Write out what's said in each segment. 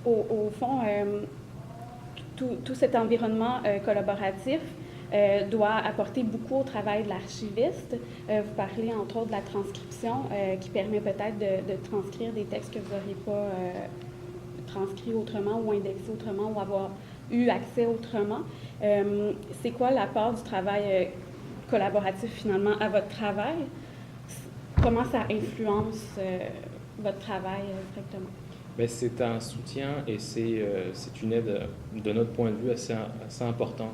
au fond, tout cet environnement collaboratif doit apporter beaucoup au travail de l'archiviste. Vous parlez entre autres de la transcription qui permet peut-être de transcrire des textes que vous n'auriez pas transcrits autrement ou indexés autrement ou avoir eu accès autrement. C'est quoi l'apport du travail collaboratif finalement à votre travail? Comment ça influence votre travail directement? Bien, c'est un soutien et c'est une aide de notre point de vue assez important.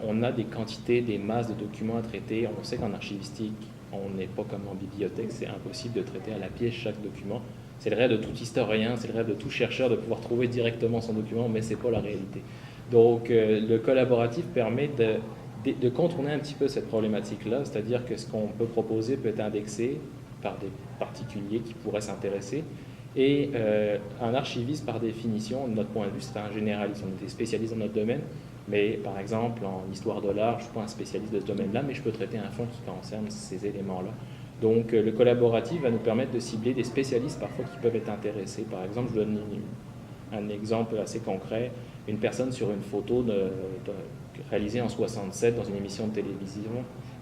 On a des quantités, des masses de documents à traiter. On sait qu'en archivistique, on n'est pas comme en bibliothèque, c'est impossible de traiter à la pièce chaque document. C'est le rêve de tout historien, c'est le rêve de tout chercheur de pouvoir trouver directement son document, mais ce n'est pas la réalité. Donc le collaboratif permet de contourner un petit peu cette problématique-là, c'est-à-dire que ce qu'on peut proposer peut être indexé par des particuliers qui pourraient s'intéresser. Et un archiviste, par définition, de notre point de vue, c'est un généraliste, on était spécialiste dans notre domaine, mais par exemple, en histoire de l'art, je ne suis pas un spécialiste de ce domaine-là, mais je peux traiter un fonds qui concerne ces éléments-là. Donc le collaboratif va nous permettre de cibler des spécialistes parfois qui peuvent être intéressés. Par exemple, je donne un exemple assez concret, une personne sur une photo réalisée en 67 dans une émission de télévision.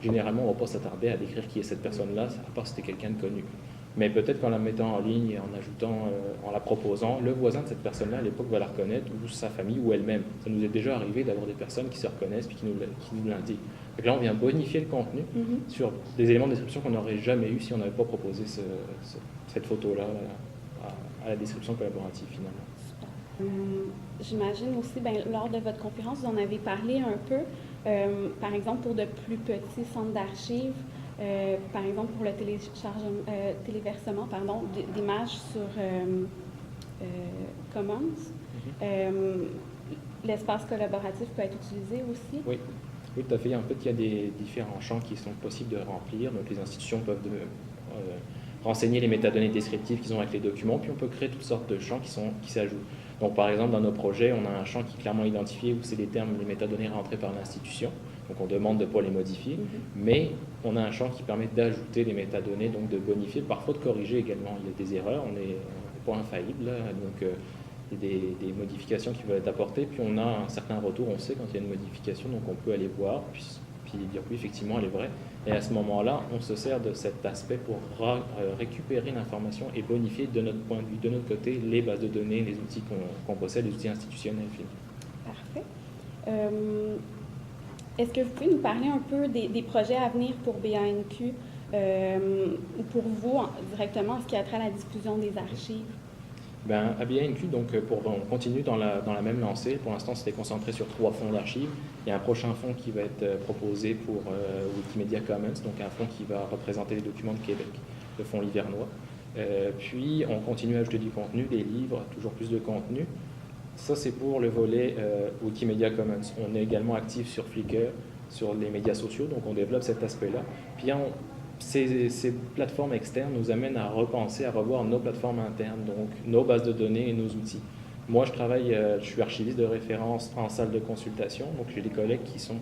Généralement, on ne va pas s'attarder à décrire qui est cette personne-là, à part si c'était quelqu'un de connu. Mais peut-être qu'en la mettant en ligne et en ajoutant, en la proposant, le voisin de cette personne-là à l'époque va la reconnaître, ou sa famille, ou elle-même. Ça nous est déjà arrivé d'avoir des personnes qui se reconnaissent puis qui nous l'indiquent. Donc là, on vient bonifier le contenu sur des éléments de description qu'on n'aurait jamais eu si on n'avait pas proposé cette photo-là à la description collaborative finalement. J'imagine aussi, lors de votre conférence, vous en avez parlé un peu, par exemple pour de plus petits centres d'archives, par exemple pour le téléversement d'images sur Commons. L'espace collaboratif peut être utilisé aussi? Oui, tout à fait. En fait, il y a des différents champs qui sont possibles de remplir. Donc, les institutions peuvent renseigner les métadonnées descriptives qu'ils ont avec les documents, puis on peut créer toutes sortes de champs qui s'ajoutent. Donc, par exemple, dans nos projets, on a un champ qui est clairement identifié où c'est les termes, les métadonnées rentrées par l'institution. Donc, on demande de ne pas les modifier, mais on a un champ qui permet d'ajouter les métadonnées, donc de bonifier, parfois de corriger également. Il y a des erreurs, on n'est pas infaillible, là, donc il y a des modifications qui veulent être apportées, puis on a un certain retour, on sait quand il y a une modification, donc on peut aller voir, puis dire oui, effectivement, elle est vraie. Et à ce moment-là, on se sert de cet aspect pour récupérer l'information et bonifier de notre point de vue, de notre côté, les bases de données, les outils qu'on possède, les outils institutionnels. Parfait. Est-ce que vous pouvez nous parler un peu des projets à venir pour BANQ ou pour vous directement en ce qui a trait à la diffusion des archives? À BANQ, donc, on continue dans la même lancée. Pour l'instant, c'était concentré sur 3 fonds d'archives. Il y a un prochain fonds qui va être proposé pour Wikimedia Commons, donc un fonds qui va représenter les documents de Québec, le fonds Livernois. Puis, on continue à ajouter du contenu, des livres, toujours plus de contenu. Ça, c'est pour le volet Wikimedia Commons. On est également actif sur Flickr, sur les médias sociaux, donc on développe cet aspect-là. Puis, ces plateformes externes nous amènent à repenser, à revoir nos plateformes internes, donc nos bases de données et nos outils. Moi, je suis archiviste de référence en salle de consultation, donc j'ai des collègues qui sont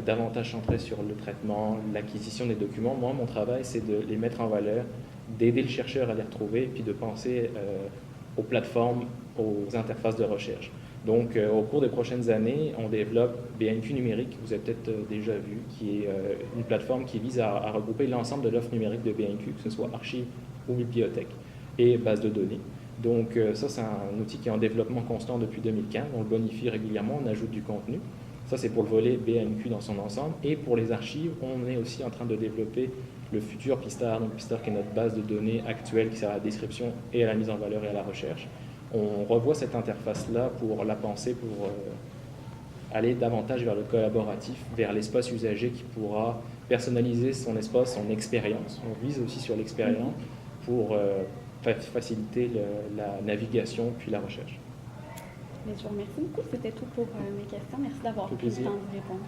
davantage centrés sur le traitement, l'acquisition des documents. Moi, mon travail, c'est de les mettre en valeur, d'aider le chercheur à les retrouver, puis de penser aux plateformes, aux interfaces de recherche. Donc, au cours des prochaines années, on développe BANQ numérique, vous avez peut-être déjà vu, qui est une plateforme qui vise à regrouper l'ensemble de l'offre numérique de BANQ, que ce soit archives ou bibliothèque et base de données. Donc, ça, c'est un outil qui est en développement constant depuis 2015. On le bonifie régulièrement, on ajoute du contenu. Ça, c'est pour le volet BANQ dans son ensemble. Et pour les archives, on est aussi en train de développer le futur PISTAR, donc PISTAR qui est notre base de données actuelle qui sert à la description et à la mise en valeur et à la recherche. On revoit cette interface-là pour la penser, pour aller davantage vers le collaboratif, vers l'espace usager qui pourra personnaliser son espace, son expérience. On vise aussi sur l'expérience pour faciliter la navigation puis la recherche. Je vous remercie beaucoup. C'était tout pour mes questions. Merci d'avoir pris le temps de répondre.